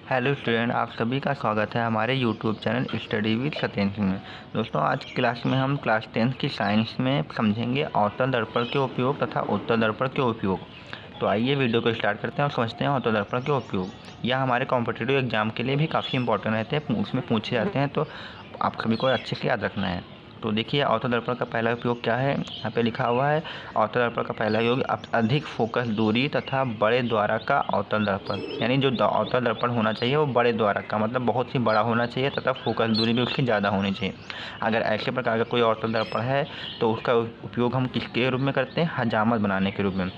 Hello student, आप सभी का स्वागत है हमारे YouTube channel study with Satyendra में। दोस्तों, आज क्लास में हम क्लास 10th की साइंस में समझेंगे अवतल दर्पण के उपयोग तथा उत्तल दर्पण के उपयोग। तो आइए वीडियो को स्टार्ट करते हैं और समझते हैं अवतल दर्पण के उपयोग। यह हमारे कॉम्पिटिटिव एग्जाम के लिए भी काफ़ी इंपॉर्टेंट रहते हैं, उसमें पूछे जाते हैं, तो आप सभी को अच्छे से याद रखना है। तो देखिए, अवतल दर्पण का पहला उपयोग क्या है। यहाँ पे लिखा हुआ है, अवतल दर्पण का पहला उपयोग अधिक फोकस दूरी तथा बड़े द्वारा का अवतल दर्पण। यानी जो अवतल दर्पण होना चाहिए वो बड़े द्वारा का, मतलब बहुत ही बड़ा होना चाहिए तथा फोकस दूरी भी उसकी ज़्यादा होनी चाहिए। अगर ऐसे प्रकार का कोई अवतल दर्पण है तो उसका उपयोग हम किसके रूप में करते हैं? हजामत बनाने के रूप में।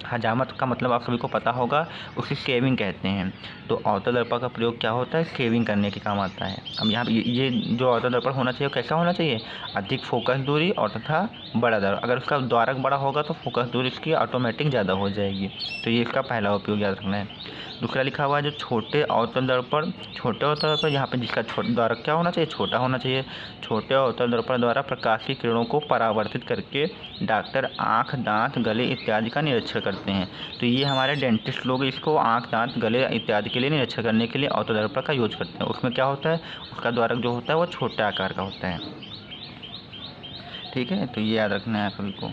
हजामत का मतलब आप सभी को पता होगा, उसे शेविंग कहते हैं। तो अवतल दर्पण का प्रयोग क्या होता है? शेविंग करने के काम आता है। अब यहाँ ये जो अवतल दर्पण होना चाहिए कैसा होना चाहिए? अधिक फोकस दूरी और तथा बड़ा द्वारक। अगर उसका द्वारक बड़ा होगा तो फोकस दूरी इसकी ऑटोमेटिक ज़्यादा हो जाएगी। तो ये इसका पहला उपयोग याद रखना है। दूसरा लिखा हुआ है, जो छोटे अवतल दर्पण, छोटे अवतल दर्पण यहाँ पे जिसका द्वारक क्या होना चाहिए? छोटा होना चाहिए। छोटे अवतल दर्पण द्वारा प्रकाश की किरणों को परावर्तित करके डॉक्टर आँख, दांत, गले इत्यादि का निरीक्षण करते हैं। तो ये हमारे डेंटिस्ट लोग इसको आँख, दांत, गले इत्यादि के लिए निरीक्षण करने के लिए अवतल दर्पण का यूज करते हैं। उसमें क्या होता है? उसका द्वारक जो होता है वो छोटे आकार का होता है। ठीक है, तो ये याद रखना है सभी को।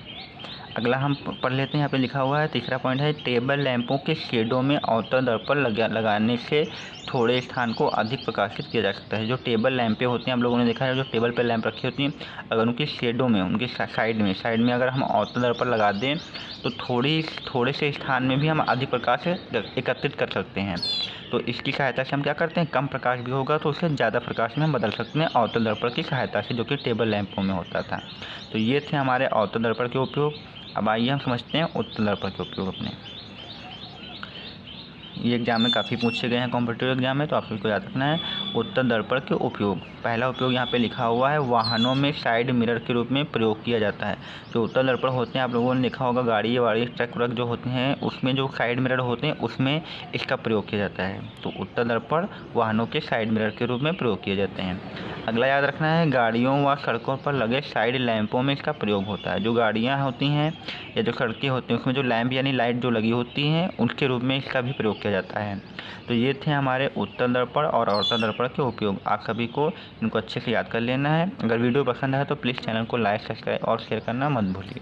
अगला हम पढ़ लेते हैं। यहाँ पे लिखा हुआ है, तीसरा पॉइंट है, टेबल लैंपों के शेडों में अवतल दर्पण लगाने से थोड़े स्थान को अधिक प्रकाशित किया जा सकता है। जो टेबल लैंपें होती हैं, आप लोगों ने देखा है, जो टेबल पर लैंप रखी होती हैं, अगर उनकी शेडों में, उनके साइड में अगर हम अवतल दर्पण लगा दें तो थोड़े से स्थान में भी हम अधिक प्रकाश एकत्रित कर सकते हैं। तो इसकी सहायता से हम क्या करते हैं? कम प्रकाश भी होगा तो उसे ज़्यादा प्रकाश में हम बदल सकते हैं अवतल दर्पण की सहायता से, जो कि टेबल लैंपों में होता था। तो ये थे हमारे अवतल दर्पण के उपयोग। अब आइए हम समझते हैं उत्तल दर्पण के उपयोग अपने। ये एग्जाम में काफ़ी पूछे गए हैं कॉम्पिटिटिव एग्जाम में, तो आप सभी को याद रखना है। उत्तल दर्पण के उपयोग, पहला उपयोग यहाँ पे लिखा हुआ है, वाहनों में साइड मिरर के रूप में प्रयोग किया जाता है। जो उत्तल दर्पण होते हैं, आप लोगों ने देखा होगा, गाड़ी वाड़ी ट्रक व्रक जो होते हैं उसमें जो साइड मिरर होते हैं उसमें इसका प्रयोग किया जाता है। तो उत्तल दर्पण वाहनों के साइड मिरर के रूप में प्रयोग किए जाते हैं। अगला याद रखना है, गाड़ियों व सड़कों पर लगे साइड लैंपों में इसका प्रयोग होता है। जो गाड़ियाँ होती हैं या जो सड़कें होती हैं उसमें जो लैंप यानी लाइट जो लगी होती हैं उनके रूप में इसका भी प्रयोग किया जाता है। तो ये थे हमारे उत्तल दर्पण और अवतल दर्पण के उपयोग। आप सभी को इनको अच्छे से याद कर लेना है। अगर वीडियो पसंद है तो प्लीज़ चैनल को लाइक, सब्सक्राइब और शेयर करना मत भूलिए।